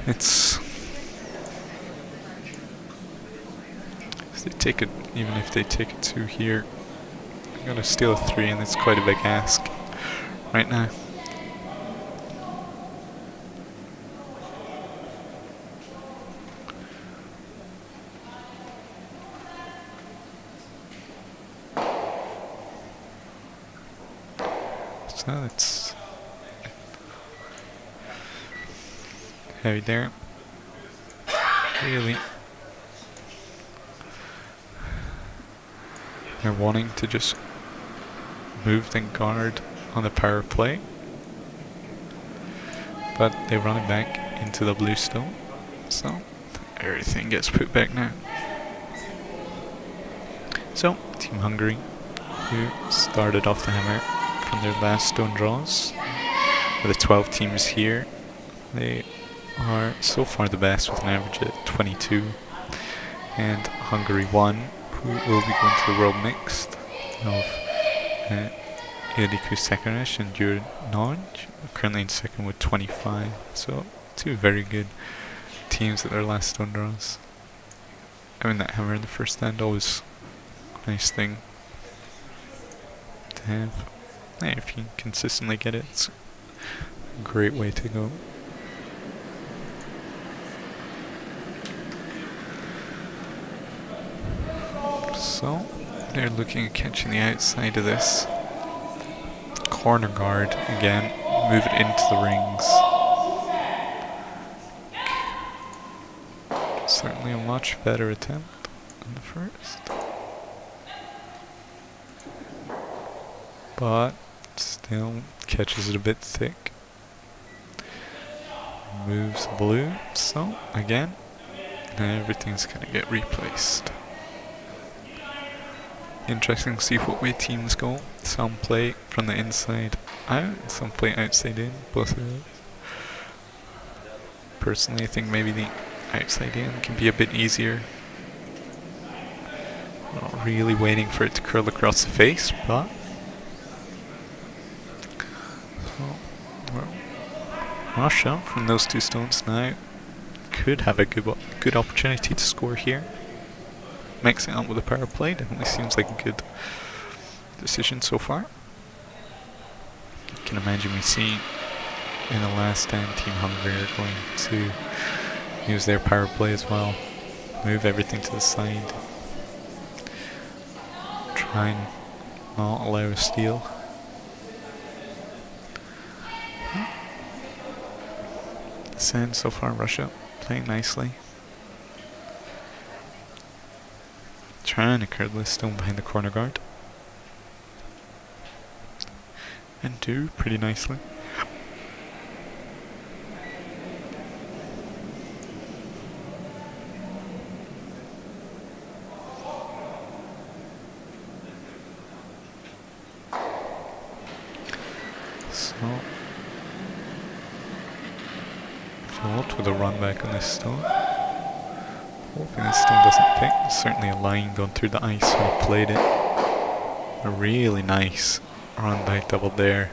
[SPEAKER 1] It's if they take it, even if they take a 2 here, they're gonna steal a 3 and it's quite a big ask right now. So it's heavy there. Really, they're wanting to just move the guard on the power play, but they run it back into the blue stone, so everything gets put back now. So Team Hungary, who started off the hammer from their last stone draws, with the 12 teams here, they are so far the best with an average of 22, and Hungary 1, who will be going to the World Mixed of Ildikó Szekeres and Győr Nagy, currently in second with 25, so 2 very good teams at their last stone draws. Having that hammer in the first hand, always a nice thing to have. Yeah, if you consistently get it, it's a great way to go. So they're looking at catching the outside of this corner guard again, move it into the rings. Certainly a much better attempt than the first, but still catches it a bit thick. Moves blue, so again, everything's gonna get replaced. Interesting to see what way teams go. Some play from the inside out, some play outside in, both of those. Personally, I think maybe the outside in can be a bit easier. Not really waiting for it to curl across the face, but Russia from those 2 stones now could have a good opportunity to score here. Mixing up with the power play definitely seems like a good decision so far. You can imagine we see in the last end Team Hungary are going to use their power play as well. Move everything to the side. Try and not allow a steal. This end so far, Russia playing nicely. Trying to curl this stone behind the corner guard. And do pretty nicely. So fault with a run back on this stone. Hoping this stone doesn't pick. There's certainly a line going through the ice when he played it. A really nice run back double there.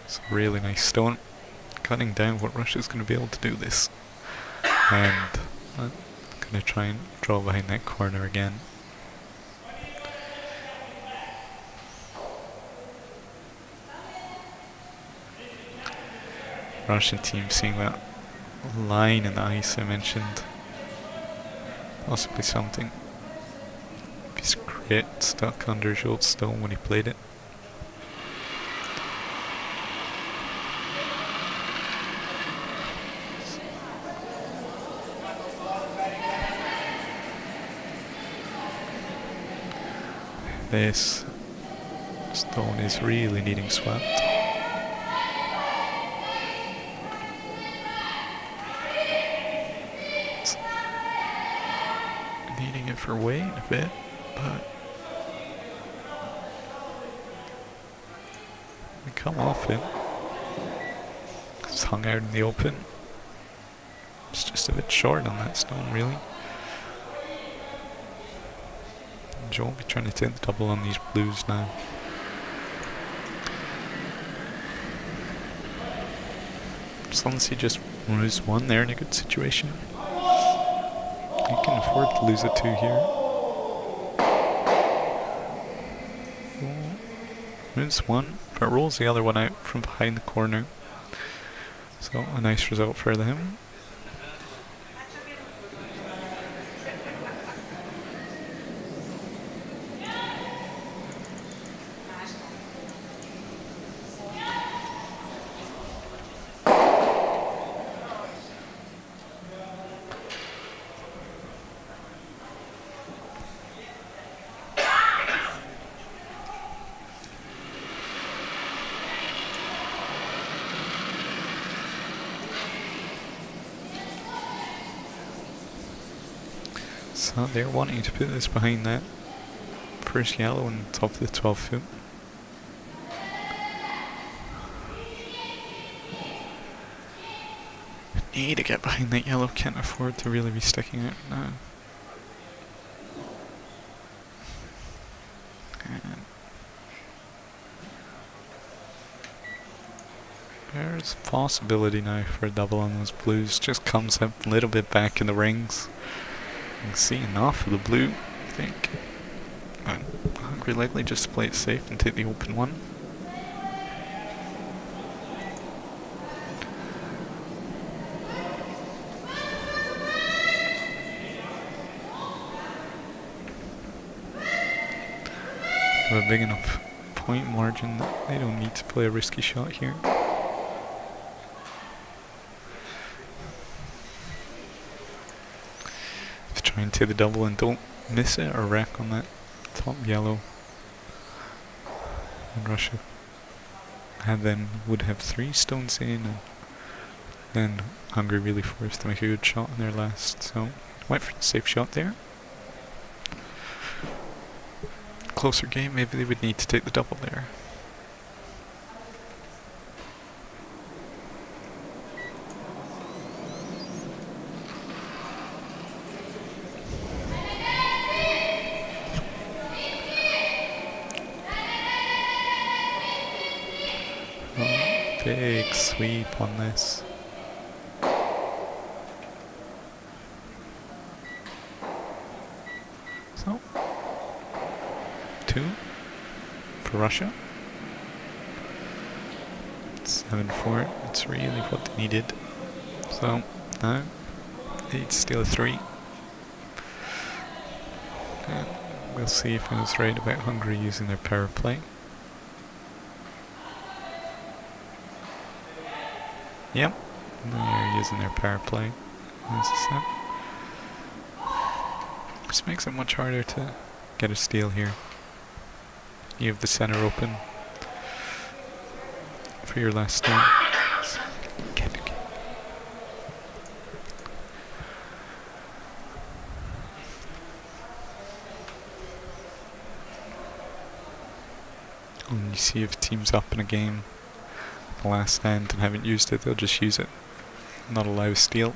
[SPEAKER 1] It's a really nice stone. Cutting down what Russia's going to be able to do this. And could gonna try and draw behind that corner again. Russian team seeing that line in the ice I mentioned. Possibly something. Piece of grit stuck under his old stone when he played it. This stone is really needing swept. Needing it for weight a bit, but we come off it. It's hung out in the open. It's just a bit short on that stone, really. Joe will be trying to take the double on these blues now. As long as he just loses one, they're in a good situation. He can afford to lose a 2 here. Loses one, but rolls the other one out from behind the corner. So a nice result for them. So they're wanting to put this behind that first yellow on top of the 12 foot. Need to get behind that yellow, can't afford to really be sticking out now. And there's a possibility now for a double on those blues, just comes up a little bit back in the rings. You can see enough of the blue, I think. But Hungary likely just to play it safe and take the open one. Have a big enough point margin that they don't need to play a risky shot here. Try and take the double and don't miss it or wreck on that top yellow. And Russia would have 3 stones in, and then Hungary really forced to make a good shot in their last. So went for the safe shot there. Closer game, maybe they would need to take the double there. Big sweep on this. So, 2 for Russia. 7-4, it's really what they needed. So, now, they need to steal a 3. And we'll see if I was right about Hungary using their power play. Yep, they're using their power play. This makes it much harder to get a steal here. You have the center open for your last stone. And you see if a team's up in a game the last hand and haven't used it, they'll just use it, not allow a steal.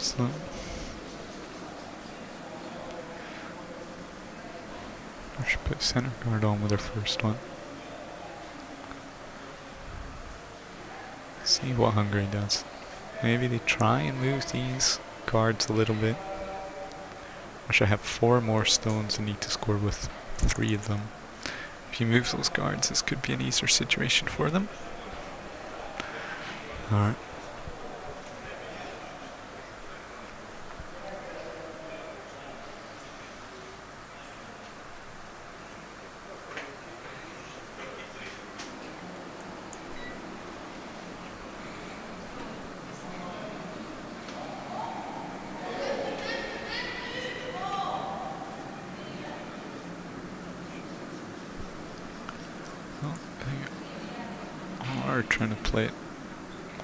[SPEAKER 1] So I should put center guard on with her first one. See what Hungary does. Maybe they try and move these guards a little bit. Russia have 4 more stones and need to score with 3 of them. If he moves those guards, this could be an easier situation for them. Alright. Are trying to play it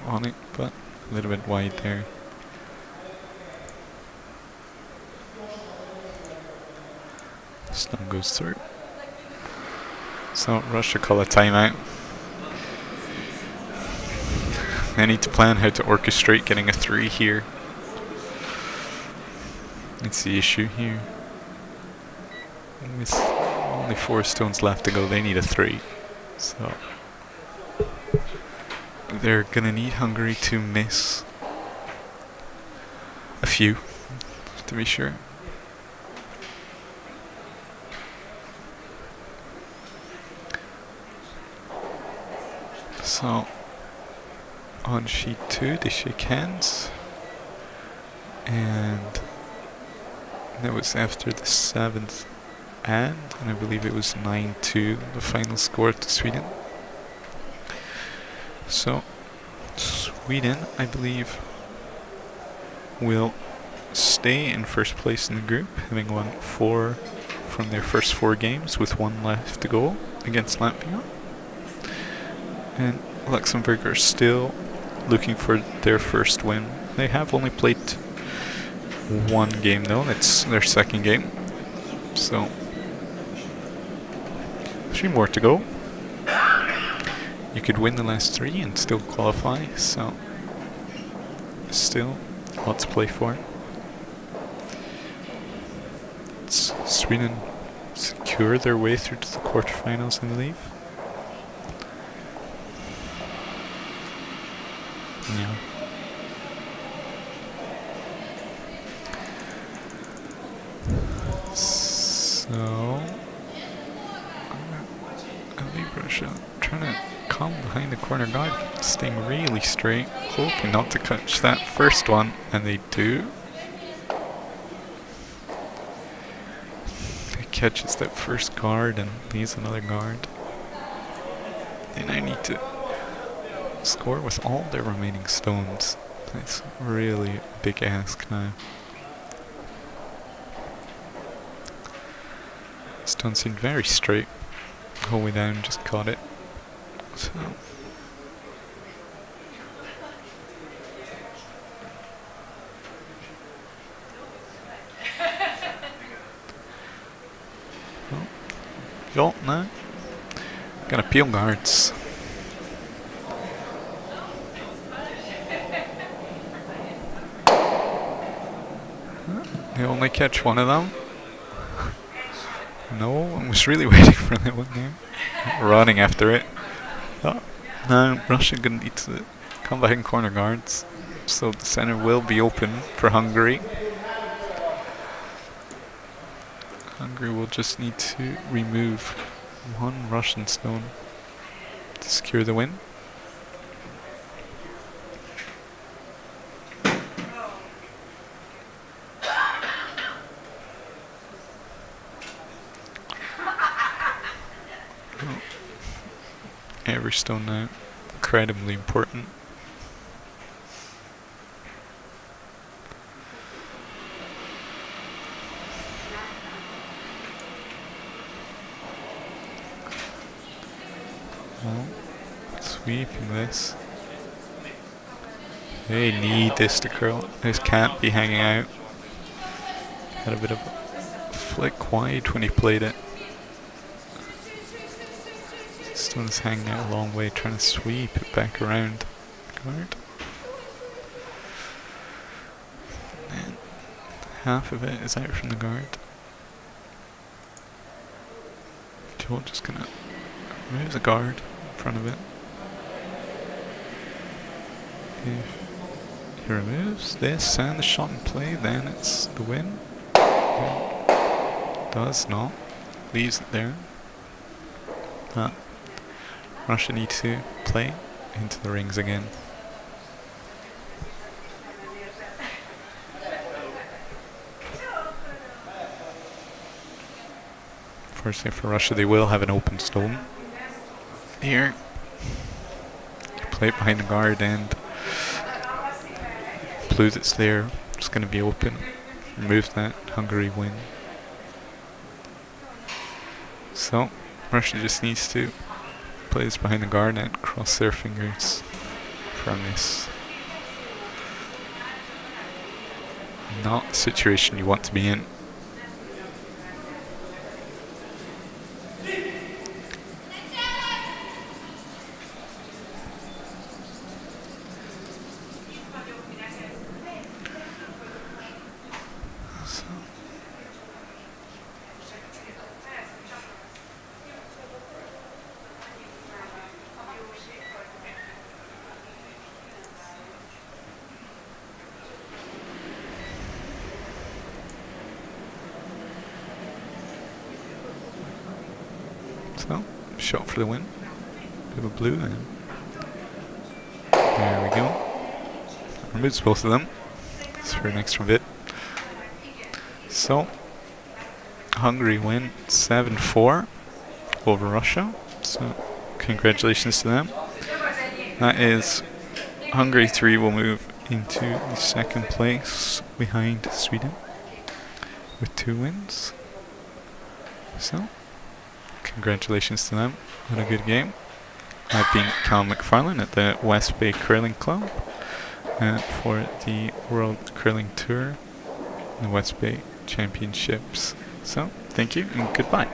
[SPEAKER 1] on it, but a little bit wide there. Stone goes through. So Russia call a timeout. They need to plan how to orchestrate getting a 3 here. That's the issue here. With only 4 stones left to go, they need a 3. So they're gonna need Hungary to miss a few, to be sure. So on sheet 2 they shake hands, and that was after the 7th and I believe it was 9-2 the final score to Sweden. So Sweden, I believe, will stay in first place in the group, having won 4 from their first 4 games with 1 left to go against Latvia. And Luxembourg are still looking for their first win. They have only played 1 game though, it's their 2nd game. So 3 more to go. You could win the last 3 and still qualify, so still lots to play for. Sweden secure their way through to the quarterfinals, I believe. Yeah. So I leave Russia trying to come behind the corner guard, staying really straight, hoping not to catch that first one, and they do. He catches that first guard and leaves another guard. And I need to score with all their remaining stones. That's really a big ask now. Stone seemed very straight. Whole way down, just caught it. So well, Jolt now. Gonna peel guards. They only catch 1 of them. No one was really waiting for that one there. Running after it. Oh, now Russia gonna need to come behind corner guards, so the center will be open for Hungary. Hungary will just need to remove 1 Russian stone to secure the win. Every stone now, incredibly important. Well, sweeping this. They need this to curl. This can't be hanging out. Had a bit of a flick wide when he played it. Stone is hanging out a long way, trying to sweep it back around. Guard. half of it is out from the guard. Joel just gonna remove the guard in front of it. If he removes this and the shot in play, then it's the win. Does not. Leaves it there. Russia need to play into the rings again. Fortunately for Russia, they will have an open stone here. Play it behind the guard, and blue that's there is going to be open. Remove that, Hungary win. So Russia just needs to play this behind the guard and cross their fingers from this. Not a situation you want to be in. So, shot for the win. Bit of a blue then. There we go. Removes both of them. That's for an extra bit. So, Hungary win 7-4 over Russia. So, congratulations to them. That is, Hungary 3 will move into the second place behind Sweden with 2 wins. So, congratulations to them on a good game. I've been Cal McFarlane at the Westbay Curling Club for the World Curling Tour, the Westbay Championships. So, thank you and goodbye.